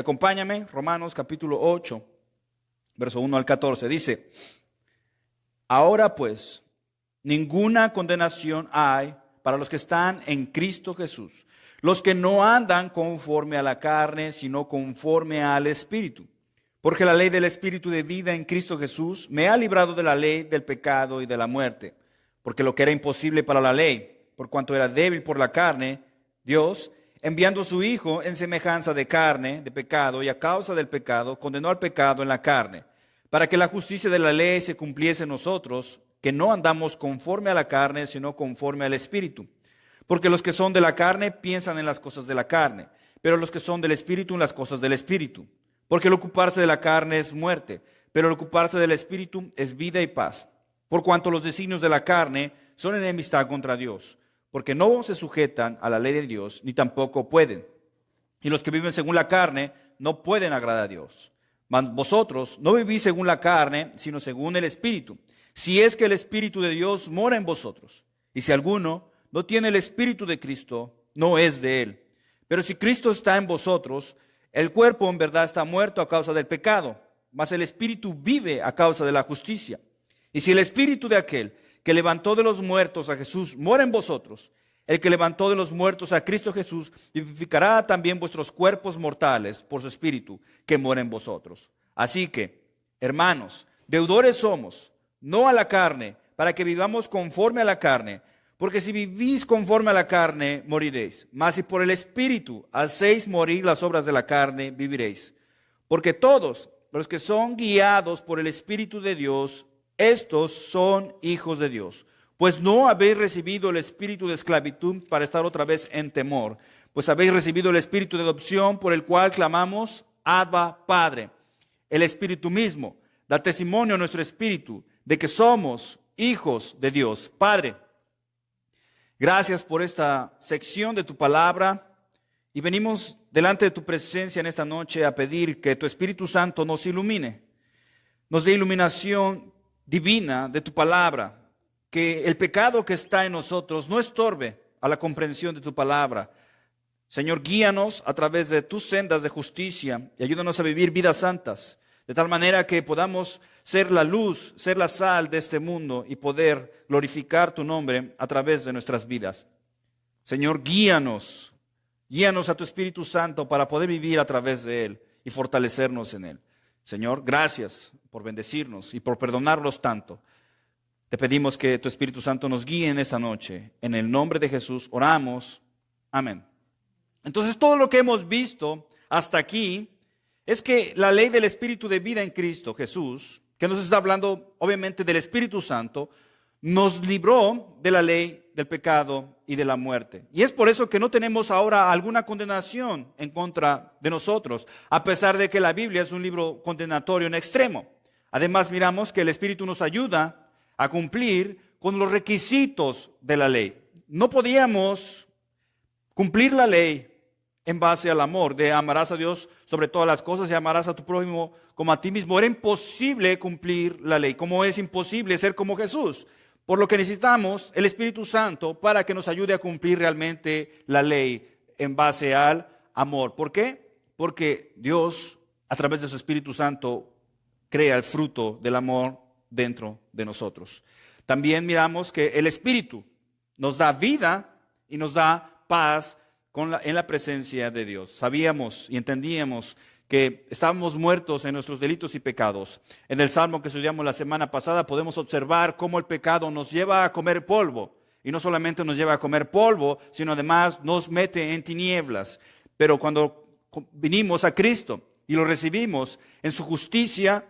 Acompáñame, Romanos capítulo 8, verso 1 al 14. Dice: ahora pues, ninguna condenación hay para los que están en Cristo Jesús, los que no andan conforme a la carne, sino conforme al Espíritu. Porque la ley del Espíritu de vida en Cristo Jesús me ha librado de la ley del pecado y de la muerte. Porque lo que era imposible para la ley, por cuanto era débil por la carne, Dios, enviando a su Hijo en semejanza de carne, de pecado, y a causa del pecado, condenó al pecado en la carne, para que la justicia de la ley se cumpliese en nosotros, que no andamos conforme a la carne, sino conforme al Espíritu. Porque los que son de la carne piensan en las cosas de la carne, pero los que son del Espíritu en las cosas del Espíritu. Porque el ocuparse de la carne es muerte, pero el ocuparse del Espíritu es vida y paz. Por cuanto los designios de la carne son enemistad contra Dios, porque no se sujetan a la ley de Dios, ni tampoco pueden. Y los que viven según la carne no pueden agradar a Dios. Mas vosotros no vivís según la carne, sino según el Espíritu, si es que el Espíritu de Dios mora en vosotros. Y si alguno no tiene el Espíritu de Cristo, no es de él. Pero si Cristo está en vosotros, el cuerpo en verdad está muerto a causa del pecado, mas el Espíritu vive a causa de la justicia. Y si el Espíritu de aquel que levantó de los muertos a Jesús mora en vosotros, el que levantó de los muertos a Cristo Jesús vivificará también vuestros cuerpos mortales por su Espíritu que mora en vosotros. Así que, hermanos, deudores somos, no a la carne, para que vivamos conforme a la carne. Porque si vivís conforme a la carne, moriréis. Mas si por el Espíritu hacéis morir las obras de la carne, viviréis. Porque todos los que son guiados por el Espíritu de Dios, estos son hijos de Dios. Pues no habéis recibido el espíritu de esclavitud para estar otra vez en temor, pues habéis recibido el espíritu de adopción por el cual clamamos, Abba, Padre. El Espíritu mismo da testimonio a nuestro espíritu de que somos hijos de Dios. Padre, gracias por esta sección de tu palabra y venimos delante de tu presencia en esta noche a pedir que tu Espíritu Santo nos ilumine, nos dé iluminación divina de tu palabra, que el pecado que está en nosotros no estorbe a la comprensión de tu palabra. Señor, guíanos a través de tus sendas de justicia y ayúdanos a vivir vidas santas, de tal manera que podamos ser la luz, ser la sal de este mundo y poder glorificar tu nombre a través de nuestras vidas. Señor, guíanos a tu Espíritu Santo para poder vivir a través de él y fortalecernos en él. Señor, gracias por bendecirnos y por perdonarnos tanto. Te pedimos que tu Espíritu Santo nos guíe en esta noche. En el nombre de Jesús oramos. Amén. Entonces, todo lo que hemos visto hasta aquí es que la ley del Espíritu de vida en Cristo Jesús, que nos está hablando obviamente del Espíritu Santo, nos libró de la ley del pecado y de la muerte. Y es por eso que no tenemos ahora alguna condenación en contra de nosotros, a pesar de que la Biblia es un libro condenatorio en extremo. Además, miramos que el Espíritu nos ayuda a cumplir con los requisitos de la ley. No podíamos cumplir la ley en base al amor, de amarás a Dios sobre todas las cosas y amarás a tu prójimo como a ti mismo. Era imposible cumplir la ley, como es imposible ser como Jesús. Por lo que necesitamos el Espíritu Santo para que nos ayude a cumplir realmente la ley en base al amor. ¿Por qué? Porque Dios, a través de su Espíritu Santo, crea el fruto del amor dentro de nosotros. También miramos que el Espíritu nos da vida y nos da paz en la presencia de Dios. Sabíamos y entendíamos que estábamos muertos en nuestros delitos y pecados. En el Salmo que estudiamos la semana pasada podemos observar cómo el pecado nos lleva a comer polvo. Y no solamente nos lleva a comer polvo, sino además nos mete en tinieblas. Pero cuando vinimos a Cristo y lo recibimos en su justicia,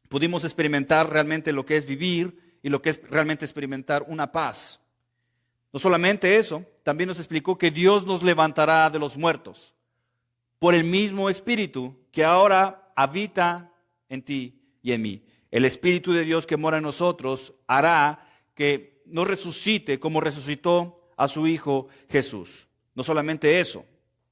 pudimos experimentar realmente lo que es vivir y lo que es realmente experimentar una paz. No solamente eso, también nos explicó que Dios nos levantará de los muertos por el mismo Espíritu que ahora habita en ti y en mí. El Espíritu de Dios que mora en nosotros hará que nos resucite como resucitó a su Hijo Jesús. No solamente eso,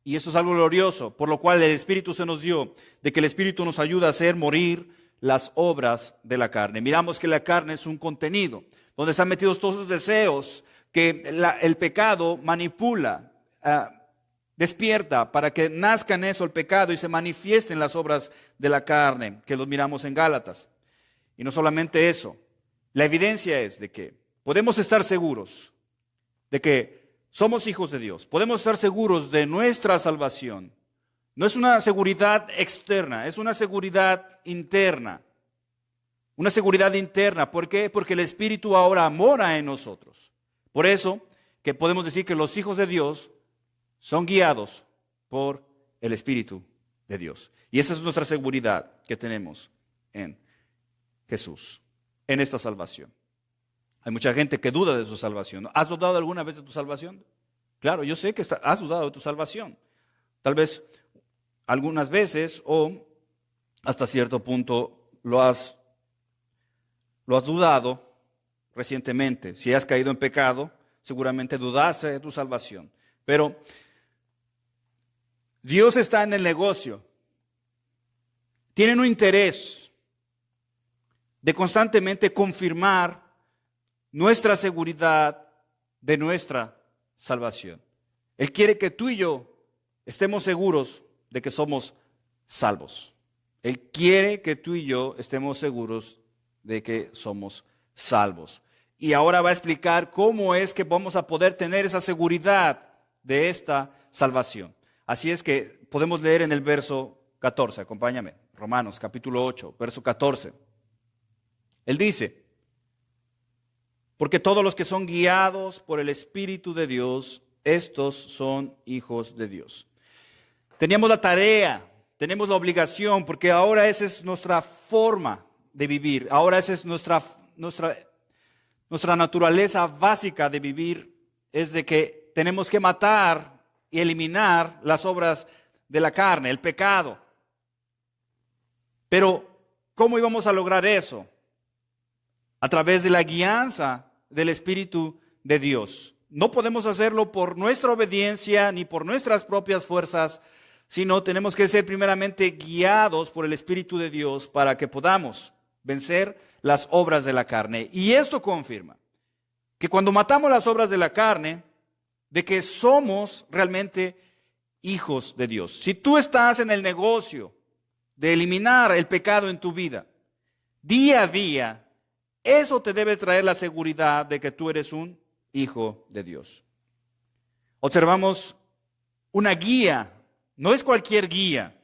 y eso es algo glorioso, por lo cual el Espíritu se nos dio, de que el Espíritu nos ayuda a hacer morir las obras de la carne. Miramos que la carne es un contenido donde están metidos todos esos deseos que el pecado manipula despierta para que nazca en eso el pecado y se manifiesten las obras de la carne, que los miramos en Gálatas. Y no solamente eso, la evidencia es de que podemos estar seguros de que somos hijos de Dios, podemos estar seguros de nuestra salvación. No es una seguridad externa, es una seguridad interna. Una seguridad interna. ¿Por qué? Porque el Espíritu ahora mora en nosotros. Por eso que podemos decir que los hijos de Dios son guiados por el Espíritu de Dios. Y esa es nuestra seguridad que tenemos en Jesús, en esta salvación. Hay mucha gente que duda de su salvación. ¿Has dudado alguna vez de tu salvación? Claro, yo sé que has dudado de tu salvación. Tal vez algunas veces o hasta cierto punto lo has dudado recientemente. Si has caído en pecado, seguramente dudaste de tu salvación. Pero Dios está en el negocio. Tiene un interés de constantemente confirmar nuestra seguridad de nuestra salvación. Él quiere que tú y yo estemos seguros de que somos salvos. Él quiere que tú y yo estemos seguros de que somos salvos. Y ahora va a explicar cómo es que vamos a poder tener esa seguridad de esta salvación. Así es que podemos leer en el verso 14, acompáñame, Romanos capítulo 8, verso 14. Él dice: porque todos los que son guiados por el Espíritu de Dios, estos son hijos de Dios. Teníamos la tarea, tenemos la obligación, porque ahora esa es nuestra forma de vivir. Ahora esa es nuestra naturaleza básica de vivir, es de que tenemos que matar y eliminar las obras de la carne, el pecado. Pero, ¿cómo íbamos a lograr eso? A través de la guianza del Espíritu de Dios. No podemos hacerlo por nuestra obediencia ni por nuestras propias fuerzas, sino tenemos que ser primeramente guiados por el Espíritu de Dios para que podamos vencer las obras de la carne. Y esto confirma que cuando matamos las obras de la carne, de que somos realmente hijos de Dios. Si tú estás en el negocio de eliminar el pecado en tu vida, día a día, eso te debe traer la seguridad de que tú eres un hijo de Dios. Observamos una guía. No es cualquier guía,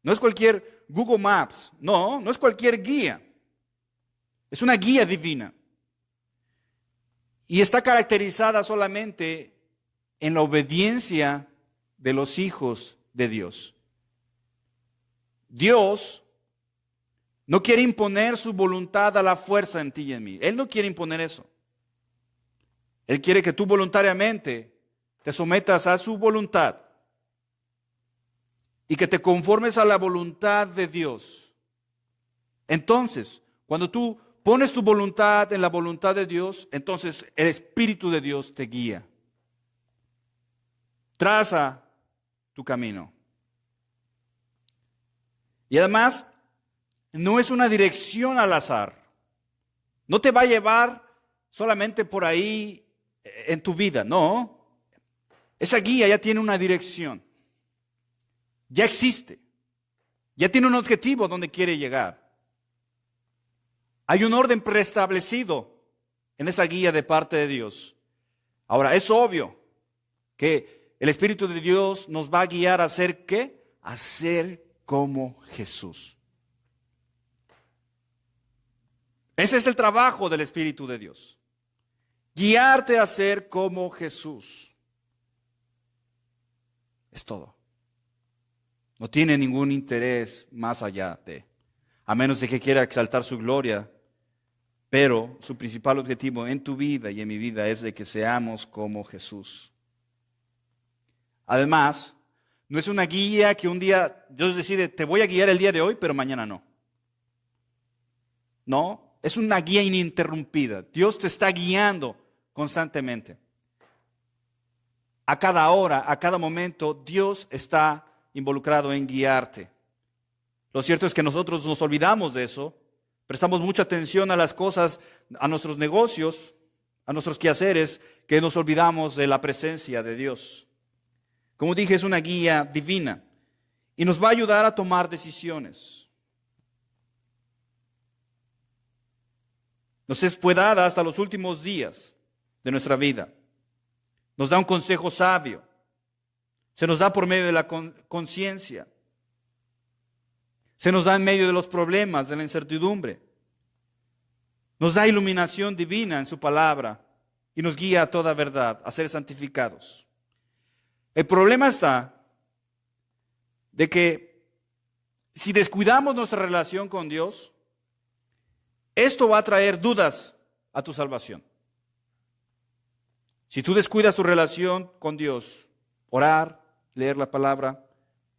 no es cualquier Google Maps, no es cualquier guía. Es una guía divina. Y está caracterizada solamente en la obediencia de los hijos de Dios. Dios no quiere imponer su voluntad a la fuerza en ti y en mí. Él no quiere imponer eso. Él quiere que tú voluntariamente te sometas a su voluntad y que te conformes a la voluntad de Dios. Entonces, cuando tú pones tu voluntad en la voluntad de Dios, entonces el Espíritu de Dios te guía. Traza tu camino. Y además, no es una dirección al azar. No te va a llevar solamente por ahí en tu vida, no. Esa guía ya tiene una dirección. Ya existe. Ya tiene un objetivo donde quiere llegar. Hay un orden preestablecido en esa guía de parte de Dios. Ahora, es obvio que el Espíritu de Dios nos va a guiar a hacer ¿qué? A ser como Jesús. Ese es el trabajo del Espíritu de Dios. Guiarte a ser como Jesús. Es todo. No tiene ningún interés más allá de, a menos de que quiera exaltar su gloria, pero su principal objetivo en tu vida y en mi vida es de que seamos como Jesús. Además, no es una guía que un día Dios decide, te voy a guiar el día de hoy, pero mañana no. No, es una guía ininterrumpida. Dios te está guiando constantemente. A cada hora, a cada momento, Dios está involucrado en guiarte. Lo cierto es que nosotros nos olvidamos de eso, prestamos mucha atención a las cosas, a nuestros negocios, a nuestros quehaceres, que nos olvidamos de la presencia de Dios. Como dije, es una guía divina y nos va a ayudar a tomar decisiones. Nos fue dada hasta los últimos días de nuestra vida. Nos da un consejo sabio. Se nos da por medio de la conciencia. Se nos da en medio de los problemas, de la incertidumbre. Nos da iluminación divina en su palabra y nos guía a toda verdad, a ser santificados. El problema está de que si descuidamos nuestra relación con Dios, esto va a traer dudas a tu salvación. Si tú descuidas tu relación con Dios, orar, leer la palabra,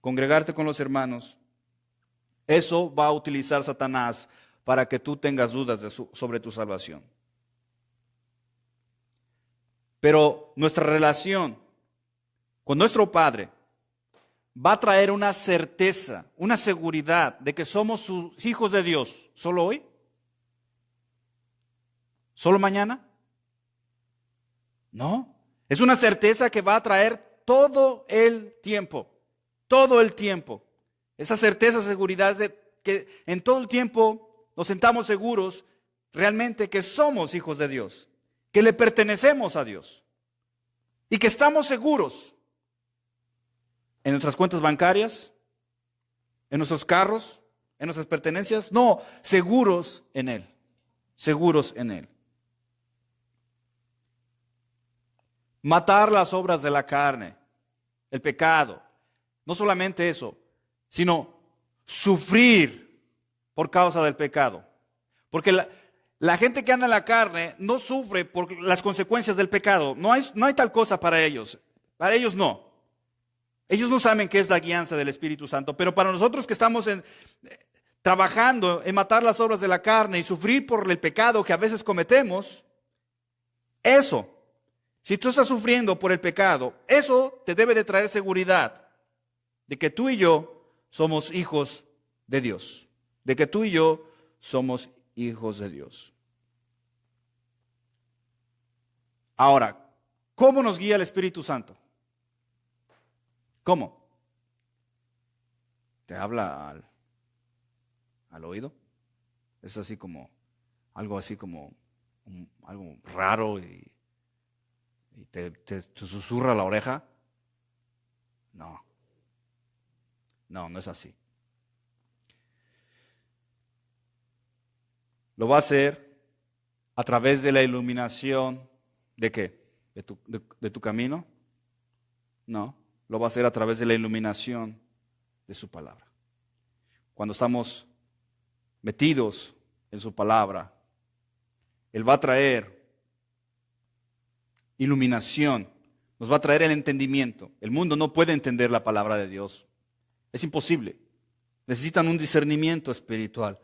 congregarte con los hermanos, eso va a utilizar Satanás para que tú tengas dudas sobre tu salvación. Pero nuestra relación con nuestro Padre va a traer una certeza, una seguridad de que somos sus hijos de Dios. ¿Solo hoy? ¿Solo mañana? No. Es una certeza que va a traer todo el tiempo. Todo el tiempo. Esa certeza, seguridad de que en todo el tiempo nos sentamos seguros realmente que somos hijos de Dios, que le pertenecemos a Dios y que estamos seguros en nuestras cuentas bancarias, en nuestros carros, en nuestras pertenencias. No, seguros en Él, seguros en Él. Matar las obras de la carne, el pecado, no solamente eso, sino sufrir por causa del pecado. Porque la gente que anda en la carne no sufre por las consecuencias del pecado. No hay tal cosa para ellos. Para ellos no. Ellos no saben qué es la guianza del Espíritu Santo. Pero para nosotros que estamos trabajando en matar las obras de la carne y sufrir por el pecado que a veces cometemos, eso, si tú estás sufriendo por el pecado, eso te debe de traer seguridad de que tú y yo somos hijos de Dios, de que tú y yo somos hijos de Dios. Ahora, ¿cómo nos guía el Espíritu Santo? ¿Cómo? ¿Te habla al oído? Es así como, algo algo raro y te susurra la oreja. No es así. Lo va a hacer a través de la iluminación ¿de qué? ¿De tu camino? No, lo va a hacer a través de la iluminación de su palabra. Cuando estamos metidos en su palabra, Él va a traer iluminación, nos va a traer el entendimiento. El mundo no puede entender la palabra de Dios. Es imposible. Necesitan un discernimiento espiritual.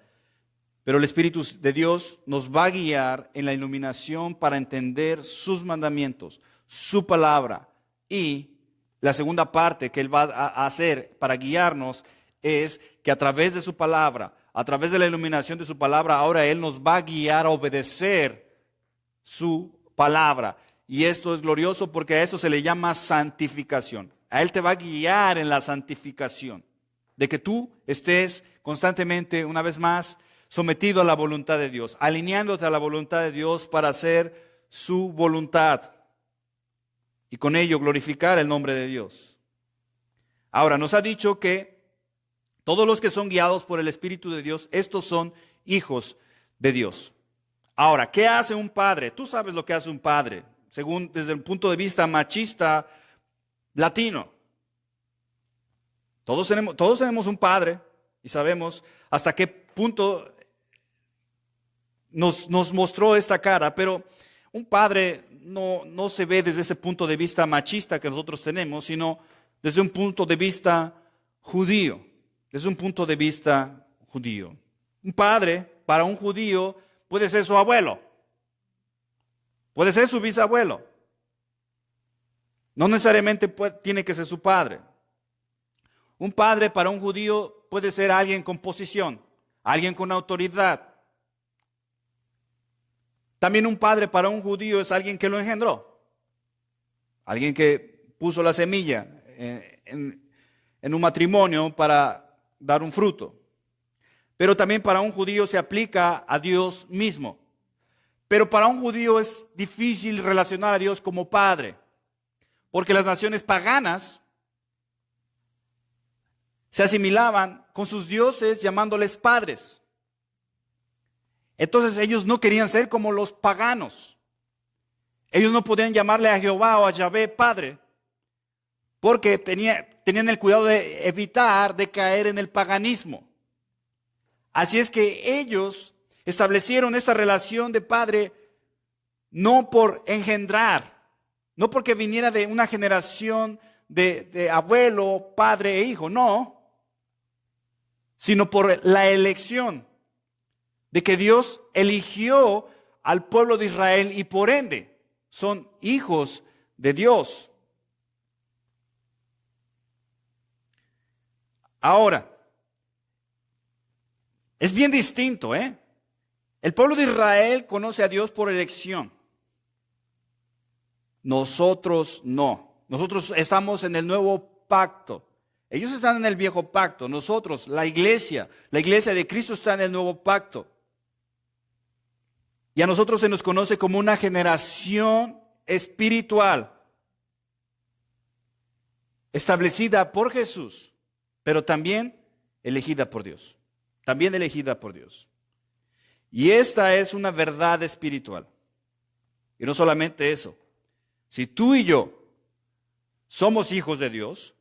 Pero el Espíritu de Dios nos va a guiar en la iluminación para entender sus mandamientos, su palabra. Y la segunda parte que Él va a hacer para guiarnos es que a través de su palabra, a través de la iluminación de su palabra, ahora Él nos va a guiar a obedecer su palabra. Y esto es glorioso porque a eso se le llama santificación. A Él te va a guiar en la santificación, de que tú estés constantemente, una vez más, sometido a la voluntad de Dios, alineándote a la voluntad de Dios para hacer su voluntad y con ello glorificar el nombre de Dios. Ahora, nos ha dicho que todos los que son guiados por el Espíritu de Dios, estos son hijos de Dios. Ahora, ¿qué hace un padre? Tú sabes lo que hace un padre, según desde el punto de vista machista latino. Todos tenemos un padre y sabemos hasta qué punto nos mostró esta cara, pero un padre no se ve desde ese punto de vista machista que nosotros tenemos, sino desde un punto de vista judío, desde un punto de vista judío. Un padre para un judío puede ser su abuelo, puede ser su bisabuelo, no necesariamente tiene que ser su padre. Un padre para un judío puede ser alguien con posición, alguien con autoridad. También un padre para un judío es alguien que lo engendró, alguien que puso la semilla en un matrimonio para dar un fruto. Pero también para un judío se aplica a Dios mismo. Pero para un judío es difícil relacionar a Dios como Padre, porque las naciones paganas se asimilaban con sus dioses llamándoles padres. Entonces ellos no querían ser como los paganos. Ellos no podían llamarle a Jehová o a Yahvé Padre, porque tenían el cuidado de evitar de caer en el paganismo. Así es que ellos establecieron esta relación de padre no por engendrar, no porque viniera de una generación de abuelo, padre e hijo, no, sino por la elección de que Dios eligió al pueblo de Israel y por ende son hijos de Dios. Ahora, es bien distinto, ¿eh? El pueblo de Israel conoce a Dios por elección. Nosotros no. Nosotros estamos en el nuevo pacto. Ellos están en el viejo pacto. Nosotros, la iglesia de Cristo está en el nuevo pacto. Y a nosotros se nos conoce como una generación espiritual, establecida por Jesús, pero también elegida por Dios. También elegida por Dios. Y esta es una verdad espiritual. Y no solamente eso. Si tú y yo somos hijos de Dios,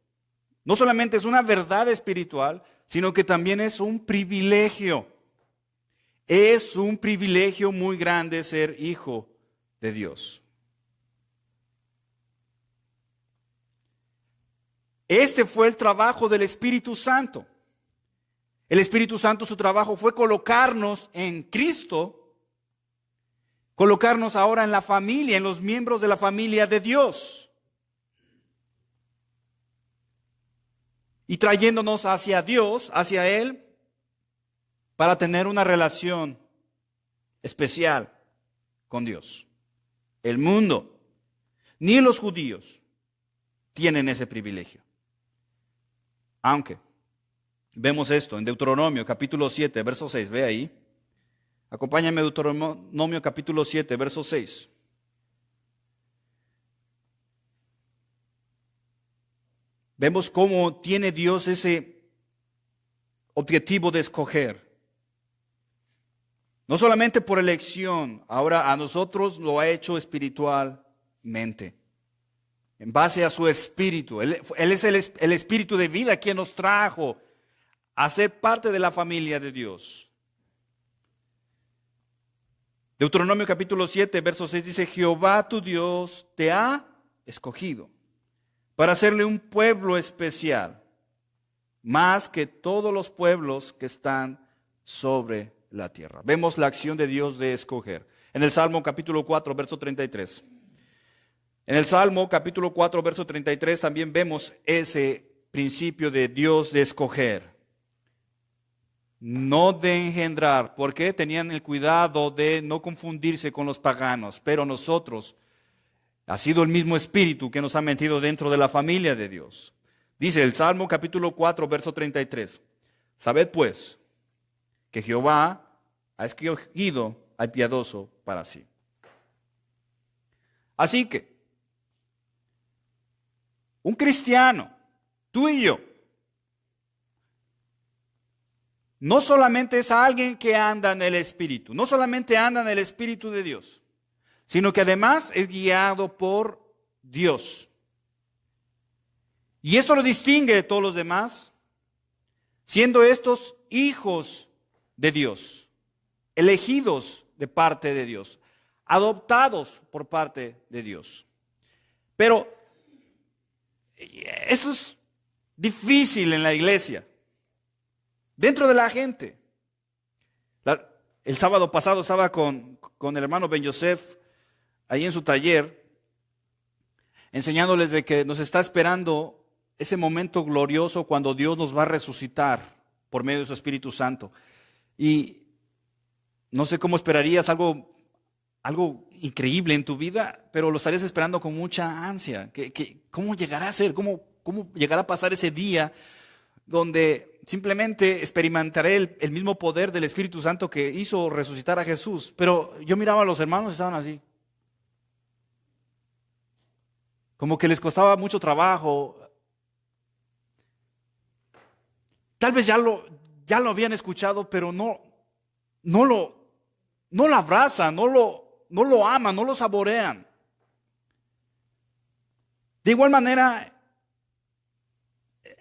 no solamente es una verdad espiritual, sino que también es un privilegio. Es un privilegio muy grande ser hijo de Dios. Este fue el trabajo del Espíritu Santo. El Espíritu Santo, su trabajo fue colocarnos en Cristo, colocarnos ahora en la familia, en los miembros de la familia de Dios. Y trayéndonos hacia Dios, hacia Él, para tener una relación especial con Dios. El mundo, ni los judíos, tienen ese privilegio. Aunque vemos esto en Deuteronomio capítulo 7, verso 6, ve ahí. Acompáñame a Deuteronomio capítulo 7, verso 6. Vemos cómo tiene Dios ese objetivo de escoger. No solamente por elección, ahora a nosotros lo ha hecho espiritualmente. En base a su espíritu. Él es el espíritu de vida quien nos trajo a ser parte de la familia de Dios. Deuteronomio capítulo 7, verso 6 dice: Jehová tu Dios te ha escogido para hacerle un pueblo especial, más que todos los pueblos que están sobre la tierra. Vemos la acción de Dios de escoger. En el Salmo capítulo 4, verso 33. En el Salmo capítulo 4, verso 33 también vemos ese principio de Dios de escoger. No de engendrar, porque tenían el cuidado de no confundirse con los paganos, pero nosotros, ha sido el mismo espíritu que nos ha metido dentro de la familia de Dios. Dice el Salmo capítulo 4, verso 33. Sabed pues que Jehová ha escogido al piadoso para sí. Así que, un cristiano, tú y yo, no solamente es alguien que anda en el Espíritu, no solamente anda en el Espíritu de Dios, sino que además es guiado por Dios. Y esto lo distingue de todos los demás, siendo estos hijos de Dios, elegidos de parte de Dios, adoptados por parte de Dios. Pero eso es difícil en la iglesia, dentro de la gente. El sábado pasado estaba con el hermano Ben Yosef ahí en su taller, enseñándoles de que nos está esperando ese momento glorioso cuando Dios nos va a resucitar por medio de su Espíritu Santo. Y no sé cómo esperarías algo increíble en tu vida, pero lo estarías esperando con mucha ansia. ¿Cómo llegará a ser? ¿Cómo cómo llegará a pasar ese día donde simplemente experimentaré el mismo poder del Espíritu Santo que hizo resucitar a Jesús? Pero yo miraba a los hermanos y estaban así. Como que les costaba mucho trabajo. Tal vez ya lo habían escuchado, pero no lo abrazan, no lo aman, no lo saborean. De igual manera,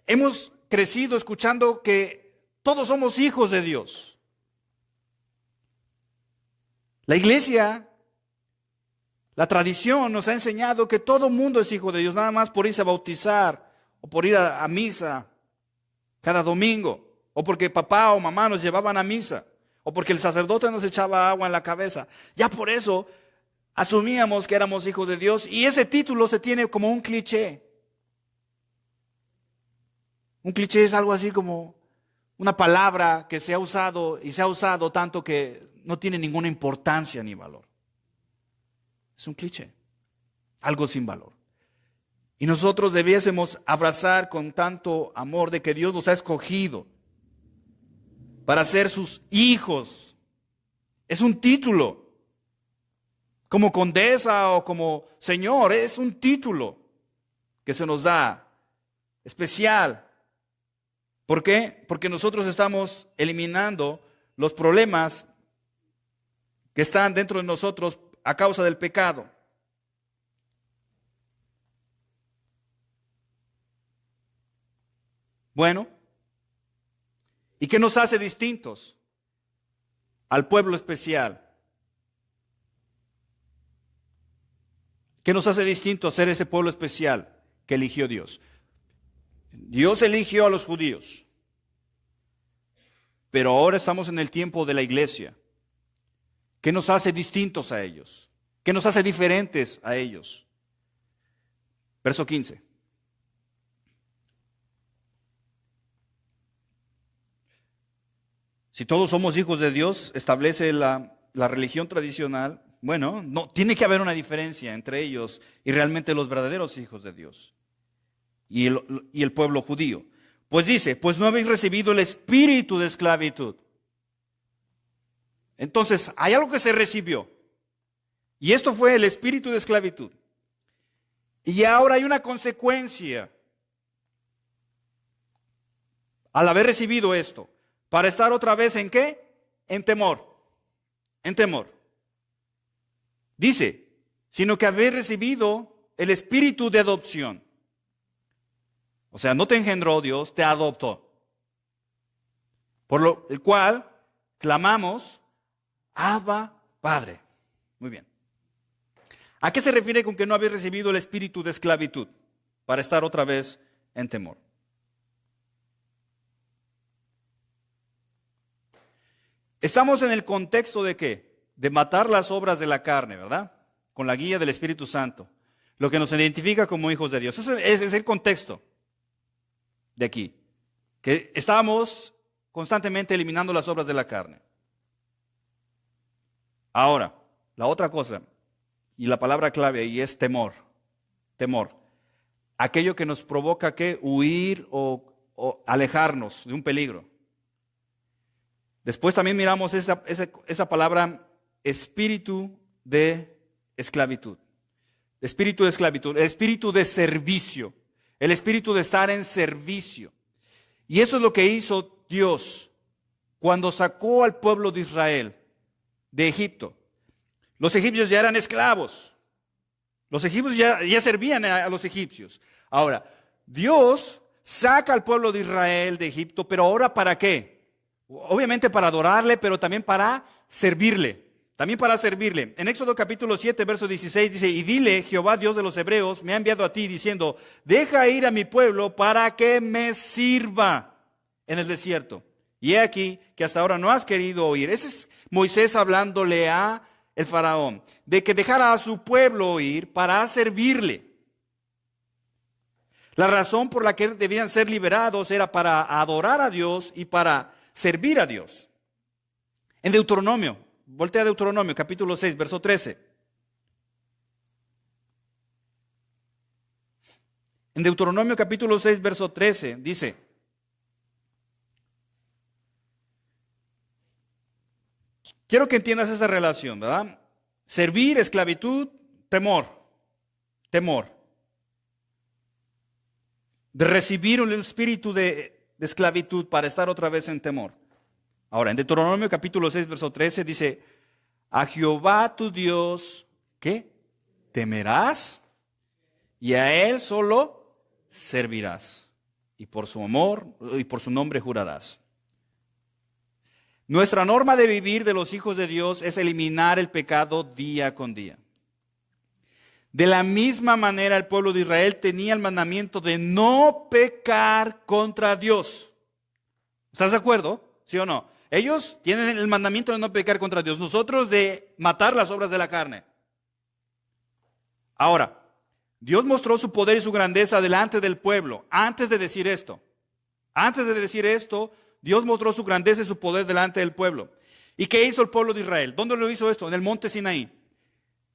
hemos crecido escuchando que todos somos hijos de Dios. La iglesia, la tradición nos ha enseñado que todo mundo es hijo de Dios, nada más por irse a bautizar o por ir a misa cada domingo, o porque papá o mamá nos llevaban a misa, o porque el sacerdote nos echaba agua en la cabeza. Ya por eso asumíamos que éramos hijos de Dios, y ese título se tiene como un cliché. Un cliché es algo así como una palabra que se ha usado y se ha usado tanto que no tiene ninguna importancia ni valor. Es un cliché, algo sin valor. Y nosotros debiésemos abrazar con tanto amor de que Dios nos ha escogido para ser sus hijos. Es un título, como condesa o como señor, es un título que se nos da especial. ¿Por qué? Porque nosotros estamos eliminando los problemas que están dentro de nosotros a causa del pecado. Bueno, ¿y qué nos hace distintos al pueblo especial? ¿Qué nos hace distintos a ser ese pueblo especial que eligió Dios? Dios eligió a los judíos, pero ahora estamos en el tiempo de la iglesia. ¿Qué nos hace distintos a ellos? ¿Qué nos hace diferentes a ellos? Verso 15. Si todos somos hijos de Dios, establece la religión tradicional, bueno, no, tiene que haber una diferencia entre ellos y realmente los verdaderos hijos de Dios y el pueblo judío. Pues dice, pues no habéis recibido el espíritu de esclavitud. Entonces, hay algo que se recibió, y esto fue el espíritu de esclavitud. Y ahora hay una consecuencia al haber recibido esto, para estar otra vez ¿en qué? En temor. En temor. Dice, sino que habéis recibido el espíritu de adopción. O sea, no te engendró Dios, te adoptó. Por el cual clamamos, Abba, Padre. Muy bien. ¿A qué se refiere con que no habéis recibido el espíritu de esclavitud? Para estar otra vez en temor. Estamos en el contexto de ¿qué? De matar las obras de la carne, ¿verdad? Con la guía del Espíritu Santo. Lo que nos identifica como hijos de Dios. Ese es el contexto de aquí. Que estamos constantemente eliminando las obras de la carne. Ahora, la otra cosa, y la palabra clave ahí es temor. Temor. Aquello que nos provoca que huir o alejarnos de un peligro. Después también miramos esa palabra espíritu de esclavitud. Espíritu de esclavitud, el espíritu de servicio, el espíritu de estar en servicio. Y eso es lo que hizo Dios cuando sacó al pueblo de Israel de Egipto. Los egipcios ya eran esclavos. Los egipcios ya servían a los egipcios. Ahora, Dios saca al pueblo de Israel de Egipto, pero ahora ¿para qué? Obviamente para adorarle, pero también para servirle. También para servirle. En Éxodo capítulo 7, verso 16 dice, y dile, Jehová Dios de los hebreos, me ha enviado a ti diciendo, deja ir a mi pueblo para que me sirva en el desierto. Y he aquí que hasta ahora no has querido oír. Ese es Moisés hablándole a el faraón, de que dejara a su pueblo ir para servirle. La razón por la que debían ser liberados era para adorar a Dios y para servir a Dios. En Deuteronomio, voltea a Deuteronomio, capítulo 6, verso 13. En Deuteronomio capítulo 6, verso 13, dice: quiero que entiendas esa relación, ¿verdad? Servir, esclavitud, temor. Temor. De recibir un espíritu de esclavitud para estar otra vez en temor. Ahora, en Deuteronomio capítulo 6, verso 13 dice: a Jehová tu Dios, ¿qué? Temerás y a Él solo servirás. Y por su amor y por su nombre jurarás. Nuestra norma de vivir de los hijos de Dios es eliminar el pecado día con día. De la misma manera el pueblo de Israel tenía el mandamiento de no pecar contra Dios. ¿Estás de acuerdo? ¿Sí o no? Ellos tienen el mandamiento de no pecar contra Dios. Nosotros de matar las obras de la carne. Ahora, Dios mostró su poder y su grandeza delante del pueblo. Antes de decir esto, Dios mostró su grandeza y su poder delante del pueblo. ¿Y qué hizo el pueblo de Israel? ¿Dónde lo hizo esto? En el monte Sinaí.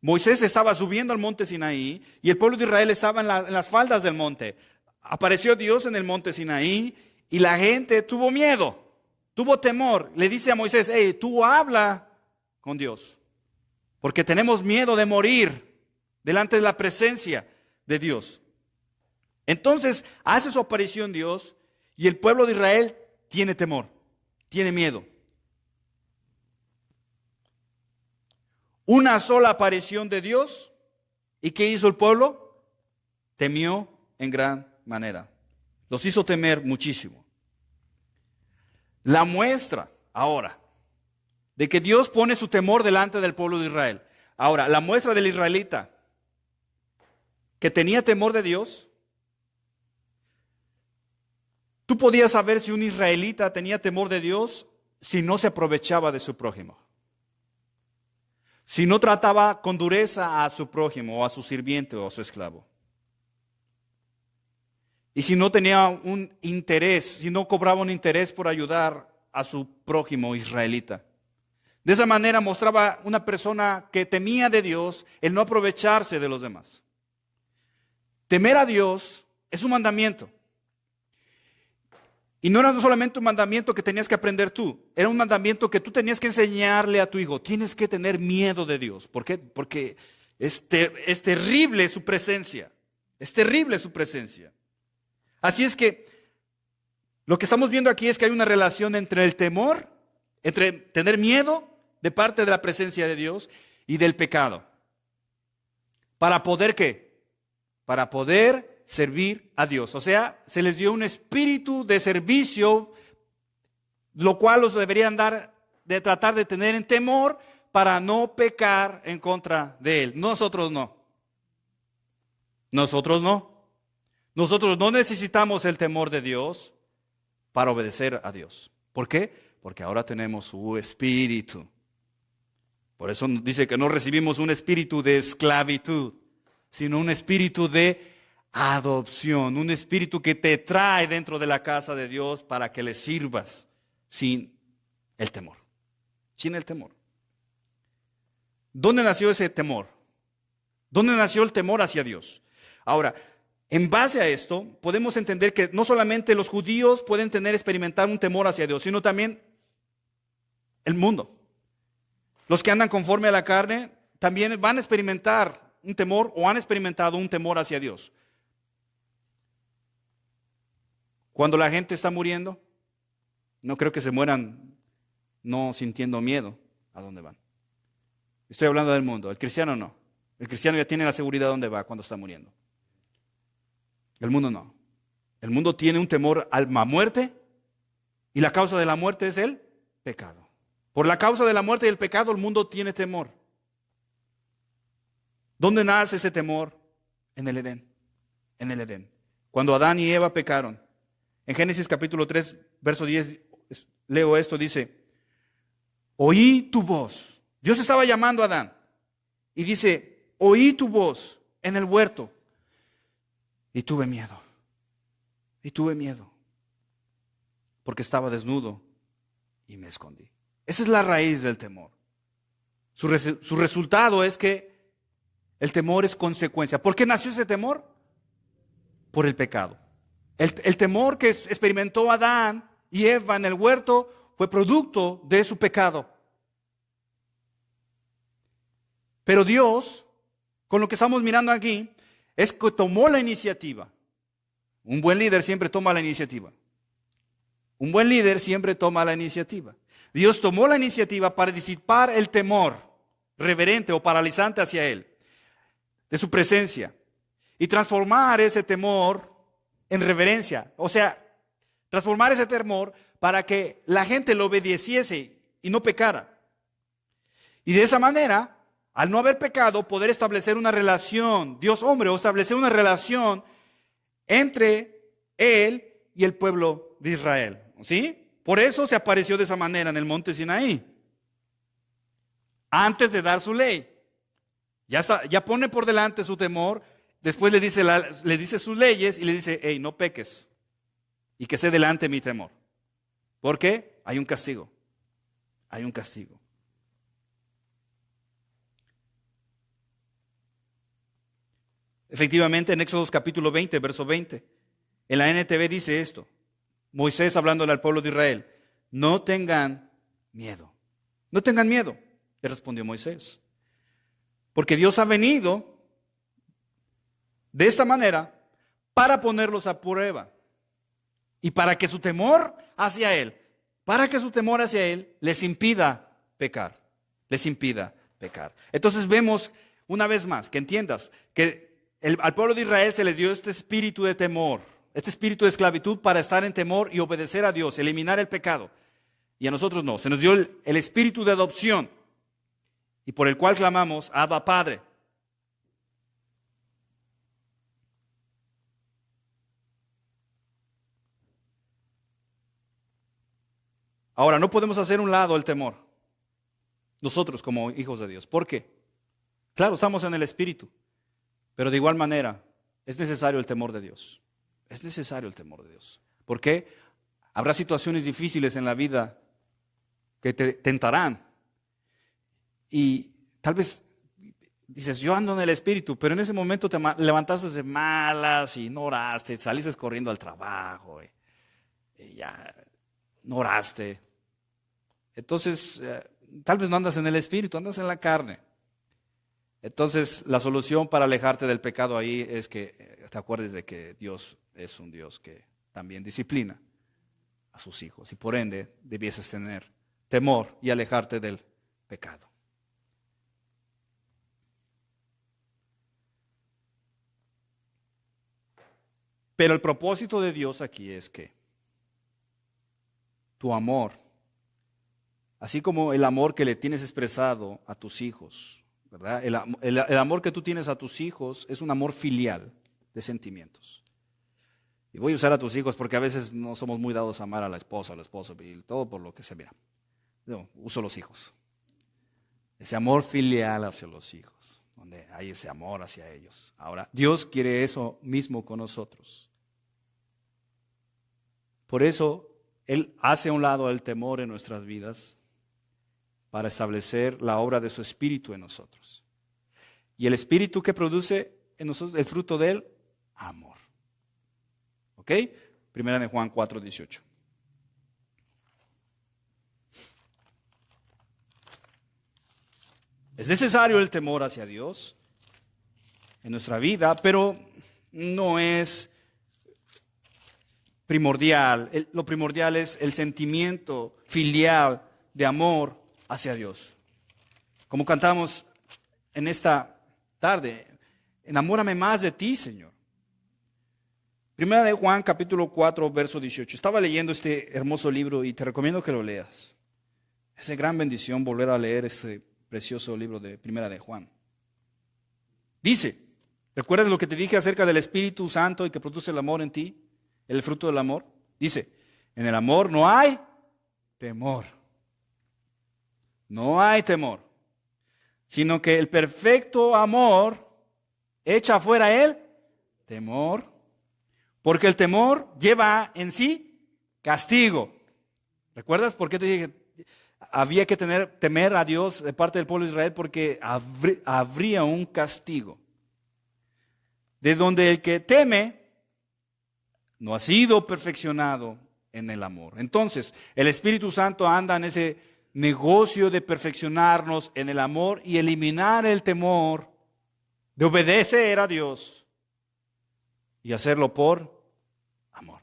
Moisés estaba subiendo al monte Sinaí y el pueblo de Israel estaba en las faldas del monte. Apareció Dios en el monte Sinaí y la gente tuvo miedo, tuvo temor. Le dice a Moisés: hey, tú habla con Dios, porque tenemos miedo de morir delante de la presencia de Dios. Entonces hace su aparición Dios y el pueblo de Israel tiene temor, tiene miedo. Una sola aparición de Dios. ¿Y qué hizo el pueblo? Temió en gran manera. Los hizo temer muchísimo. La muestra ahora de que Dios pone su temor delante del pueblo de Israel. Ahora, la muestra del israelita que tenía temor de Dios. Tú podías saber si un israelita tenía temor de Dios si no se aprovechaba de su prójimo. Si no trataba con dureza a su prójimo o a su sirviente o a su esclavo. Y si no tenía un interés, si no cobraba un interés por ayudar a su prójimo israelita. De esa manera mostraba una persona que temía de Dios el no aprovecharse de los demás. Temer a Dios es un mandamiento. Y no era solamente un mandamiento que tenías que aprender tú, era un mandamiento que tú tenías que enseñarle a tu hijo. Tienes que tener miedo de Dios. ¿Por qué? Porque es terrible su presencia. Es terrible su presencia. Así es que lo que estamos viendo aquí es que hay una relación entre el temor, entre tener miedo de parte de la presencia de Dios y del pecado. ¿Para poder qué? Para poder servir a Dios. O sea, se les dio un espíritu de servicio, lo cual los deberían de tratar de tener en temor para no pecar en contra de Él. Nosotros no. Nosotros no. Nosotros no necesitamos el temor de Dios para obedecer a Dios. ¿Por qué? Porque ahora tenemos su espíritu. Por eso dice que no recibimos un espíritu de esclavitud, sino un espíritu de adopción, un espíritu que te trae dentro de la casa de Dios para que le sirvas sin el temor. Sin el temor. ¿Dónde nació ese temor? ¿Dónde nació el temor hacia Dios? Ahora, en base a esto, podemos entender que no solamente los judíos pueden experimentar un temor hacia Dios, sino también el mundo. Los que andan conforme a la carne también van a experimentar un temor o han experimentado un temor hacia Dios. Cuando la gente está muriendo, no creo que se mueran no sintiendo miedo a dónde van. Estoy hablando del mundo, el cristiano no. El cristiano ya tiene la seguridad de dónde va cuando está muriendo. El mundo no. El mundo tiene un temor a la muerte y la causa de la muerte es el pecado. Por la causa de la muerte y el pecado el mundo tiene temor. ¿Dónde nace ese temor? En el Edén. En el Edén. Cuando Adán y Eva pecaron. En Génesis capítulo 3, verso 10, leo esto, dice: oí tu voz. Dios estaba llamando a Adán. Y dice: oí tu voz en el huerto. Y tuve miedo. Y tuve miedo. Porque estaba desnudo y me escondí. Esa es la raíz del temor. Su resultado es que el temor es consecuencia. ¿Por qué nació ese temor? por el pecado. El temor que experimentó Adán y Eva en el huerto fue producto de su pecado. Pero Dios, con lo que estamos mirando aquí, es que tomó la iniciativa. Un buen líder siempre toma la iniciativa. Un buen líder siempre toma la iniciativa. Dios tomó la iniciativa para disipar el temor reverente o paralizante hacia Él, de su presencia, y transformar ese temor en reverencia. O sea, transformar ese temor para que la gente lo obedeciese y no pecara. Y de esa manera, al no haber pecado, poder establecer una relación, Dios-hombre, o establecer una relación entre Él y el pueblo de Israel. ¿Sí? Por eso se apareció de esa manera en el monte Sinaí. Antes de dar su ley. Ya pone por delante su temor, después le dice sus leyes y le dice, hey, no peques. Y que esté delante mi temor. ¿Por qué? Hay un castigo. Hay un castigo. Efectivamente, en Éxodo capítulo 20, verso 20, en la NTV dice esto. Moisés hablándole al pueblo de Israel, no tengan miedo. No tengan miedo, le respondió Moisés. Porque Dios ha venido de esta manera para ponerlos a prueba. Y para que su temor hacia Él, les impida pecar. Les impida pecar. Entonces vemos una vez más, que entiendas, que al pueblo de Israel se le dio este espíritu de temor, este espíritu de esclavitud para estar en temor y obedecer a Dios, eliminar el pecado. Y a nosotros no, se nos dio el espíritu de adopción y por el cual clamamos, Abba Padre. Ahora, no podemos hacer un lado el temor, nosotros como hijos de Dios. ¿Por qué? Claro, estamos en el espíritu, pero de igual manera es necesario el temor de Dios. Es necesario el temor de Dios. ¿Por qué? Habrá situaciones difíciles en la vida que te tentarán. Y tal vez dices, yo ando en el espíritu, pero en ese momento te levantaste de malas y no oraste, saliste corriendo al trabajo y ya no oraste. Entonces, tal vez no andas en el espíritu, andas en la carne. Entonces, la solución para alejarte del pecado ahí es que te acuerdes de que Dios es un Dios que también disciplina a sus hijos y por ende debieses tener temor y alejarte del pecado. Pero el propósito de Dios aquí es que tu amor, así como el amor que le tienes expresado a tus hijos, ¿verdad? El amor que tú tienes a tus hijos es un amor filial de sentimientos. Y voy a usar a tus hijos porque a veces no somos muy dados a amar a la esposa, al esposo y todo por lo que se mira. No, uso los hijos. Ese amor filial hacia los hijos, donde hay ese amor hacia ellos. Ahora, Dios quiere eso mismo con nosotros. Por eso, Él hace a un lado el temor en nuestras vidas para establecer la obra de su Espíritu en nosotros. Y el Espíritu que produce en nosotros, el fruto de Él, amor. ¿Ok? Primera de Juan 4:18. Es necesario el temor hacia Dios en nuestra vida, pero no es primordial. Lo primordial es el sentimiento filial de amor hacia Dios. Como cantamos en esta tarde, enamórame más de ti, Señor. Primera de Juan, capítulo 4, verso 18. Estaba leyendo este hermoso libro y te recomiendo que lo leas. Es de gran bendición volver a leer este precioso libro de Primera de Juan. Dice, ¿recuerdas lo que te dije acerca del Espíritu Santo y que produce el amor en ti? El fruto del amor. Dice, en el amor no hay temor. No hay temor. Sino que el perfecto amor echa fuera el temor. Porque el temor lleva en sí castigo. ¿Recuerdas por qué te dije que había que temer a Dios de parte del pueblo de Israel? Porque habría un castigo. De donde el que teme no ha sido perfeccionado en el amor. Entonces, el Espíritu Santo anda en ese negocio de perfeccionarnos en el amor y eliminar el temor de obedecer a Dios y hacerlo por amor.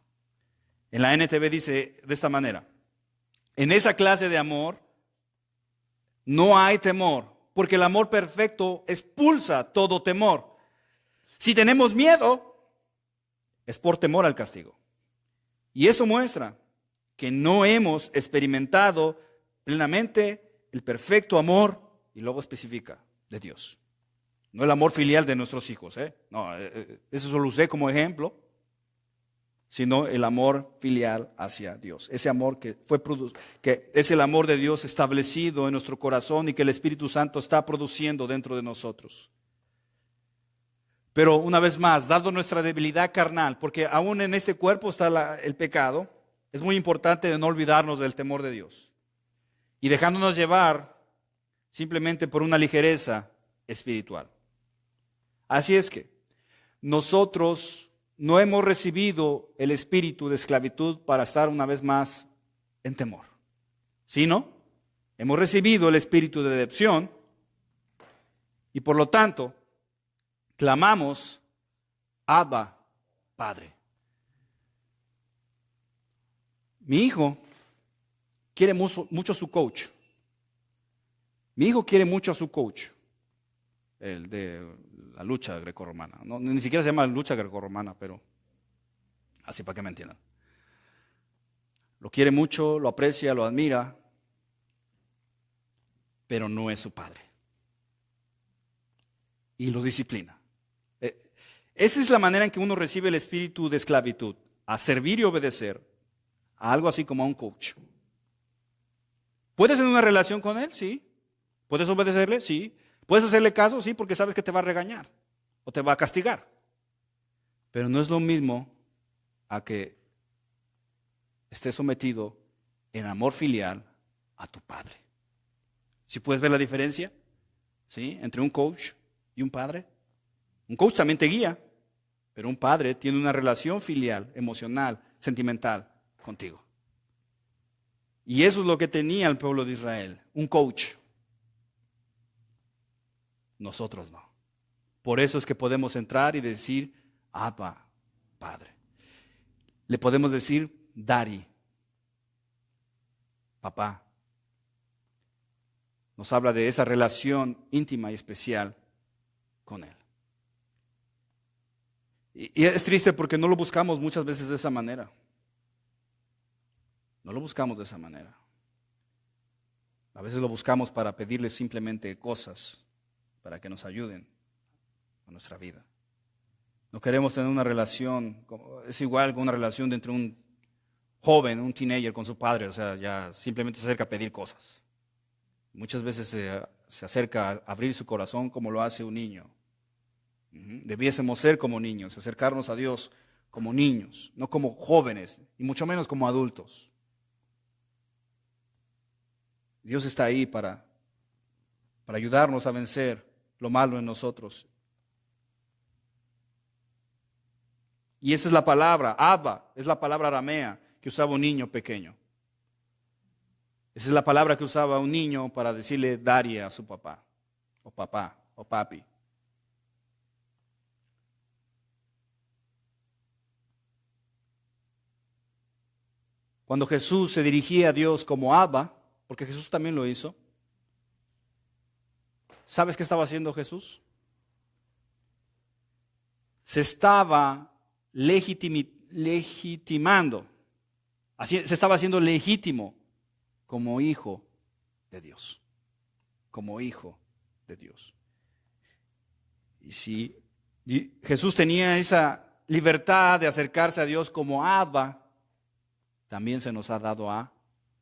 En la NTV dice de esta manera: en esa clase de amor no hay temor, porque el amor perfecto expulsa todo temor. Si tenemos miedo, es por temor al castigo. Y eso muestra que no hemos experimentado plenamente el perfecto amor, y luego especifica, de Dios. No el amor filial de nuestros hijos, No, eso solo usé como ejemplo, sino el amor filial hacia Dios. Ese amor que es el amor de Dios establecido en nuestro corazón y que el Espíritu Santo está produciendo dentro de nosotros. Pero una vez más, dado nuestra debilidad carnal, porque aún en este cuerpo está el pecado, es muy importante no olvidarnos del temor de Dios y dejándonos llevar simplemente por una ligereza espiritual. Así es que nosotros no hemos recibido el espíritu de esclavitud para estar una vez más en temor, sino hemos recibido el espíritu de adopción y por lo tanto clamamos, Abba, Padre. Mi hijo quiere mucho a su coach. Mi hijo quiere mucho a su coach, el de la lucha grecorromana. No, ni siquiera se llama lucha grecorromana, pero así para que me entiendan. Lo quiere mucho, lo aprecia, lo admira, pero no es su padre. Y lo disciplina. Esa es la manera en que uno recibe el espíritu de esclavitud, a servir y obedecer, a algo así como a un coach. ¿Puedes tener una relación con él? Sí. ¿Puedes obedecerle? Sí. ¿Puedes hacerle caso? Sí, porque sabes que te va a regañar o te va a castigar. Pero no es lo mismo a que estés sometido en amor filial a tu padre. ¿Sí puedes ver la diferencia? ¿Sí? Entre un coach y un padre. Un coach también te guía, pero un padre tiene una relación filial, emocional, sentimental contigo. Y eso es lo que tenía el pueblo de Israel, un coach. Nosotros no. Por eso es que podemos entrar y decir, Abba, Padre. Le podemos decir, Daddy, papá. Nos habla de esa relación íntima y especial con Él. Y es triste porque no lo buscamos muchas veces de esa manera. No lo buscamos de esa manera. A veces lo buscamos para pedirle simplemente cosas para que nos ayuden a nuestra vida. No queremos tener una relación, es igual que una relación entre un joven, un teenager con su padre, o sea, ya simplemente se acerca a pedir cosas. Muchas veces se acerca a abrir su corazón como lo hace un niño. Debiésemos ser como niños, acercarnos a Dios como niños, no como jóvenes, y mucho menos como adultos. Dios está ahí para ayudarnos a vencer lo malo en nosotros. Y esa es la palabra, Abba, es la palabra aramea que usaba un niño pequeño. Esa es la palabra que usaba un niño para decirle daddy a su papá, o papi. Cuando Jesús se dirigía a Dios como Abba, porque Jesús también lo hizo, ¿sabes qué estaba haciendo Jesús? Se estaba legitimando, se estaba haciendo legítimo como hijo de Dios, como hijo de Dios. Y si Jesús tenía esa libertad de acercarse a Dios como Abba, también se nos ha dado a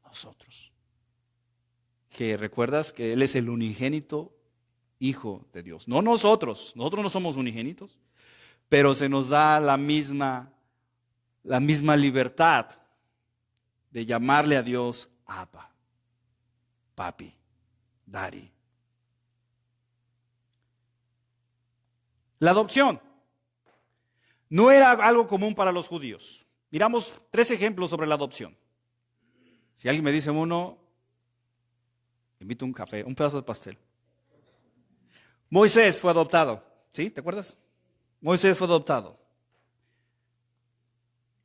nosotros. Que recuerdas que Él es el unigénito Hijo de Dios. No nosotros no somos unigénitos, pero se nos da la misma libertad de llamarle a Dios Abba, Papi, Daddy. La adopción. no era algo común para los judíos. Miramos 3 ejemplos sobre la adopción. Si alguien me dice uno, invito un café, un pedazo de pastel. Moisés fue adoptado, ¿sí? ¿Te acuerdas? Moisés fue adoptado.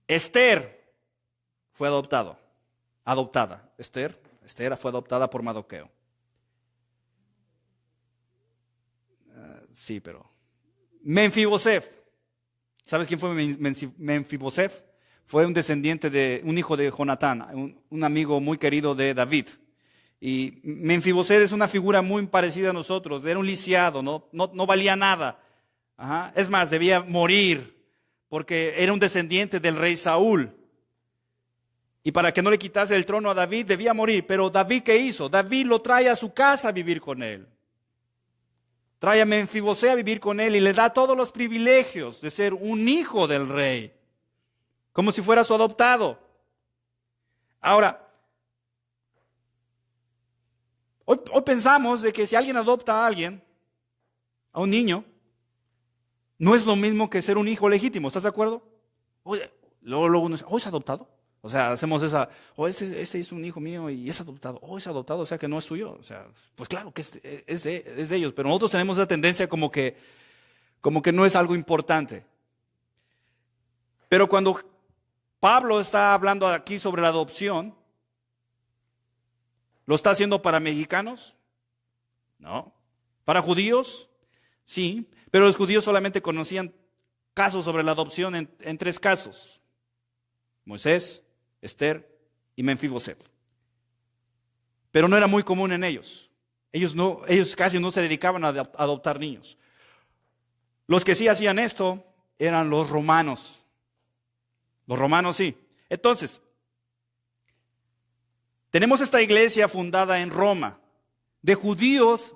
Esther fue adoptada. Esther fue adoptada por Mardoqueo. Sí, pero Menfibosef. ¿Sabes quién fue Menfibosef? Fue un descendiente de un hijo de Jonatán, un amigo muy querido de David. Y Menfibosef es una figura muy parecida a nosotros. Era un lisiado, no valía nada. Ajá. Es más, debía morir porque era un descendiente del rey Saúl. Y para que no le quitase el trono a David, debía morir. Pero David, ¿qué hizo? David lo trae a su casa a vivir con él. Trae a Menfibosé a vivir con él y le da todos los privilegios de ser un hijo del rey, como si fuera su adoptado. Ahora, hoy pensamos de que si alguien adopta a alguien, a un niño, no es lo mismo que ser un hijo legítimo. ¿Estás de acuerdo? Oye, luego uno dice, ¿es adoptado? O sea, hacemos esa, este es un hijo mío y es adoptado. Es adoptado, o sea que no es tuyo. O sea, pues claro que es de ellos, pero nosotros tenemos esa tendencia como que no es algo importante. Pero cuando Pablo está hablando aquí sobre la adopción, ¿lo está haciendo para mexicanos? No. ¿Para judíos? Sí, pero los judíos solamente conocían casos sobre la adopción en 3 casos. Moisés, Esther y Menfibosef. Pero no era muy común en ellos. Ellos casi no se dedicaban a adoptar niños. Los que sí hacían esto eran los romanos. Los romanos sí. Entonces, tenemos esta iglesia fundada en Roma, de judíos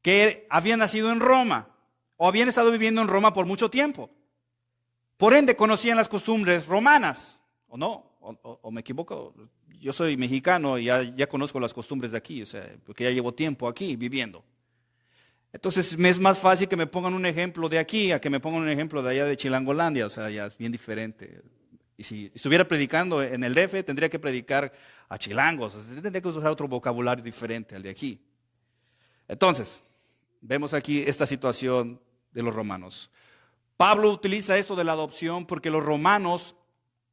que habían nacido en Roma o habían estado viviendo en Roma por mucho tiempo. Por ende, conocían las costumbres romanas, ¿o no? ¿O me equivoco? Yo soy mexicano y ya conozco las costumbres de aquí, o sea, porque ya llevo tiempo aquí viviendo. Entonces, me es más fácil que me pongan un ejemplo de aquí a que me pongan un ejemplo de allá de Chilangolandia, o sea, ya es bien diferente. Y si estuviera predicando en el DF, tendría que predicar a chilangos, o sea, tendría que usar otro vocabulario diferente al de aquí. Entonces, vemos aquí esta situación de los romanos. Pablo utiliza esto de la adopción porque los romanos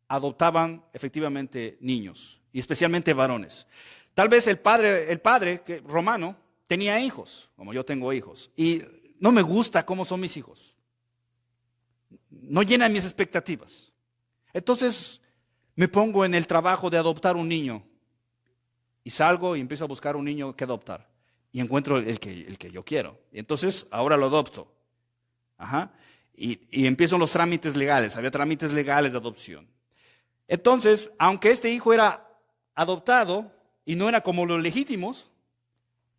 adoptaban efectivamente niños, y especialmente varones. Tal vez el padre romano tenía hijos, como yo tengo hijos, y no me gusta cómo son mis hijos. No llenan mis expectativas. Entonces me pongo en el trabajo de adoptar un niño y salgo y empiezo a buscar un niño que adoptar y encuentro el que yo quiero. Y entonces ahora lo adopto. Ajá. Y empiezan los trámites legales. Había trámites legales de adopción. Entonces, aunque este hijo era adoptado y no era como los legítimos,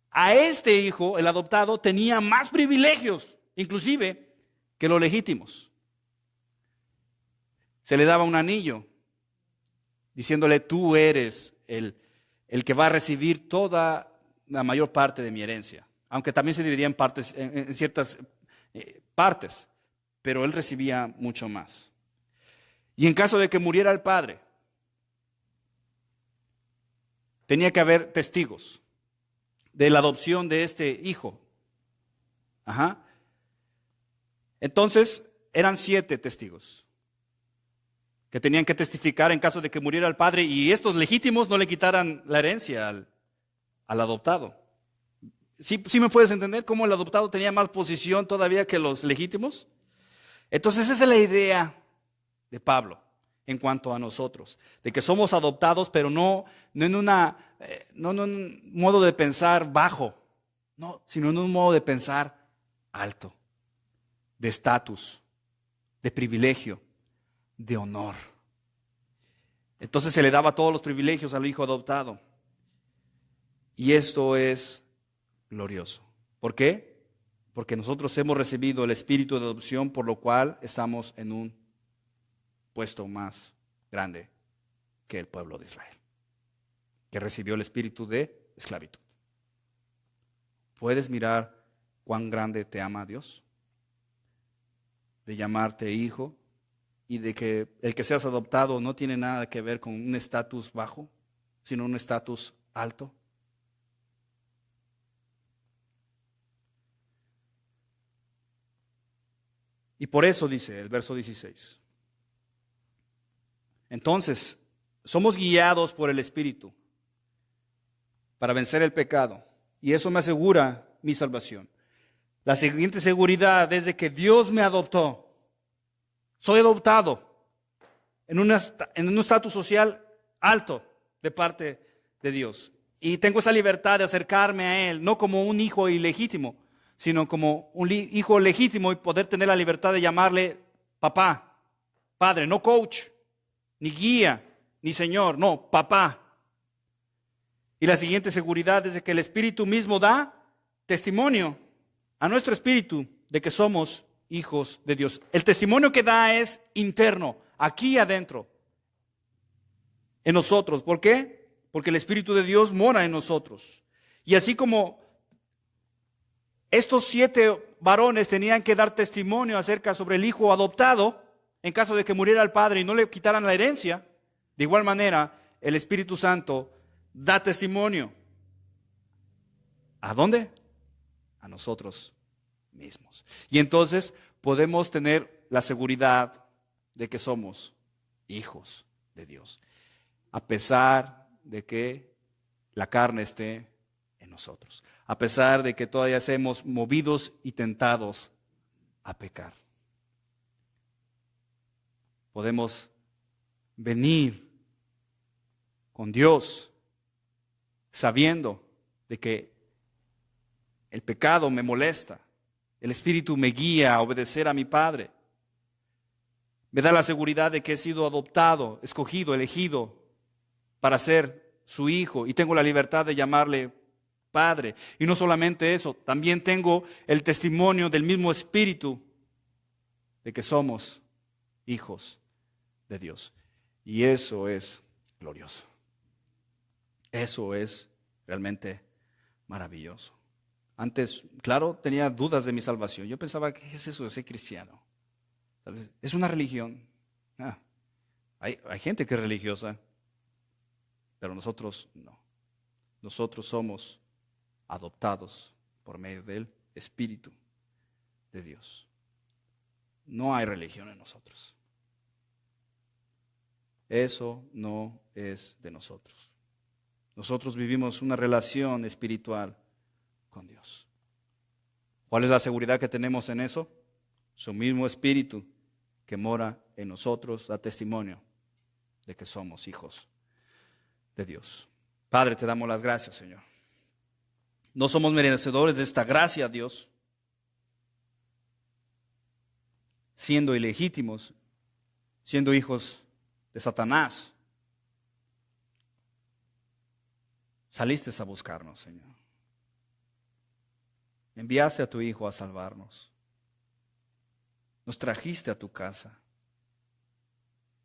a este hijo, el adoptado, tenía más privilegios, inclusive, que los legítimos. Se le daba un anillo, diciéndole, tú eres el que va a recibir toda la mayor parte de mi herencia. Aunque también se dividía en ciertas partes, pero él recibía mucho más. Y en caso de que muriera el padre, tenía que haber testigos de la adopción de este hijo. Ajá. Entonces, eran 7 testigos que tenían que testificar en caso de que muriera el padre y estos legítimos no le quitaran la herencia al adoptado. ¿Sí me puedes entender cómo el adoptado tenía más posición todavía que los legítimos? Entonces, esa es la idea de Pablo en cuanto a nosotros, de que somos adoptados, pero no en un modo de pensar bajo, no, sino en un modo de pensar alto, de estatus, de privilegio, de honor. Entonces se le daba todos los privilegios al hijo adoptado. Y esto es glorioso. ¿Por qué? Porque nosotros hemos recibido el espíritu de adopción, por lo cual estamos en un puesto más grande que el pueblo de Israel, que recibió el espíritu de esclavitud. ¿Puedes mirar cuán grande te ama Dios? de llamarte hijo y de que el que seas adoptado no tiene nada que ver con un estatus bajo, sino un estatus alto. Y por eso dice el verso 16. Entonces, somos guiados por el Espíritu para vencer el pecado. Y eso me asegura mi salvación. La siguiente seguridad es de que Dios me adoptó. Soy adoptado en un estatus social alto de parte de Dios. Y tengo esa libertad de acercarme a Él, no como un hijo ilegítimo, sino como un hijo legítimo y poder tener la libertad de llamarle papá, padre, no coach, ni guía, ni señor, no, papá. Y la siguiente seguridad es de que el Espíritu mismo da testimonio a nuestro espíritu de que somos hijos de Dios. El testimonio que da es interno, aquí adentro, en nosotros. ¿Por qué? Porque el Espíritu de Dios mora en nosotros. Y así como estos 7 varones tenían que dar testimonio acerca sobre el hijo adoptado, en caso de que muriera el padre y no le quitaran la herencia, de igual manera el Espíritu Santo da testimonio. ¿A dónde? A nosotros mismos. Y entonces podemos tener la seguridad de que somos hijos de Dios, a pesar de que la carne esté en nosotros, a pesar de que todavía seamos movidos y tentados a pecar. Podemos venir con Dios sabiendo de que el pecado me molesta, el Espíritu me guía a obedecer a mi Padre. Me da la seguridad de que he sido adoptado, escogido, elegido para ser su hijo y tengo la libertad de llamarle Padre. Y no solamente eso, también tengo el testimonio del mismo Espíritu de que somos hijos de Dios. Y eso es glorioso. Eso es realmente maravilloso. Antes, claro, tenía dudas de mi salvación. Yo pensaba, ¿qué es eso de ser cristiano? Es una religión. Hay gente que es religiosa, pero nosotros no. Nosotros somos adoptados por medio del Espíritu de Dios. No hay religión en nosotros. Eso no es de nosotros. Nosotros vivimos una relación espiritual con Dios. ¿Cuál es la seguridad que tenemos en eso? Su mismo Espíritu que mora en nosotros da testimonio de que somos hijos de Dios. Padre, te damos las gracias, Señor. No somos merecedores de esta gracia, Dios, siendo ilegítimos, siendo hijos de Satanás. Saliste a buscarnos, Señor. Enviaste a tu Hijo a salvarnos. Nos trajiste a tu casa.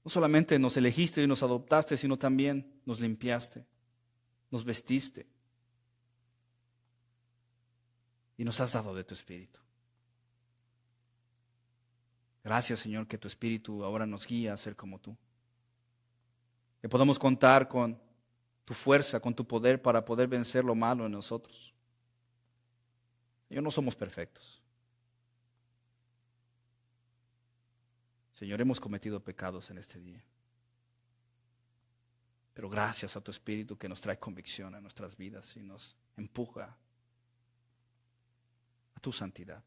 No solamente nos elegiste y nos adoptaste, sino también nos limpiaste, nos vestiste y nos has dado de tu Espíritu. Gracias, Señor, que tu Espíritu ahora nos guía a ser como tú. Que podamos contar con tu fuerza, con tu poder para poder vencer lo malo en nosotros. Señor, no somos perfectos. Señor, hemos cometido pecados en este día. Pero gracias a tu Espíritu que nos trae convicción a nuestras vidas y nos empuja a tu santidad.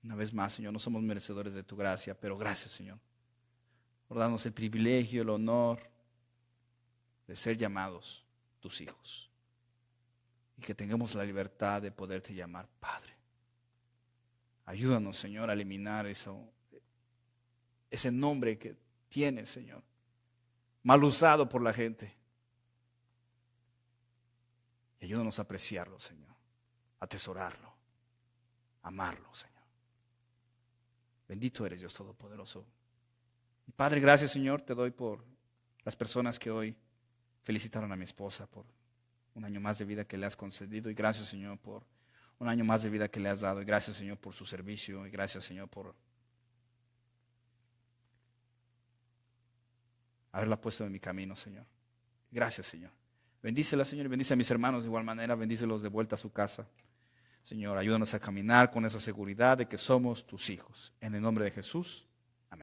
Una vez más, Señor, no somos merecedores de tu gracia, pero gracias, Señor, por darnos el privilegio, el honor de ser llamados tus hijos. Y que tengamos la libertad de poderte llamar Padre. Ayúdanos, Señor, a eliminar ese nombre que tienes, Señor, mal usado por la gente. Y ayúdanos a apreciarlo, Señor, a atesorarlo, a amarlo, Señor. Bendito eres, Dios Todopoderoso. Y Padre, gracias, Señor, te doy por las personas que hoy felicitaron a mi esposa por un año más de vida que le has concedido. Y gracias, Señor, por un año más de vida que le has dado. Y gracias, Señor, por su servicio. Y gracias, Señor, por haberla puesto en mi camino, Señor. Gracias, Señor. Bendícela, Señor, y bendice a mis hermanos de igual manera. Bendícelos de vuelta a su casa. Señor, ayúdanos a caminar con esa seguridad de que somos tus hijos. En el nombre de Jesús.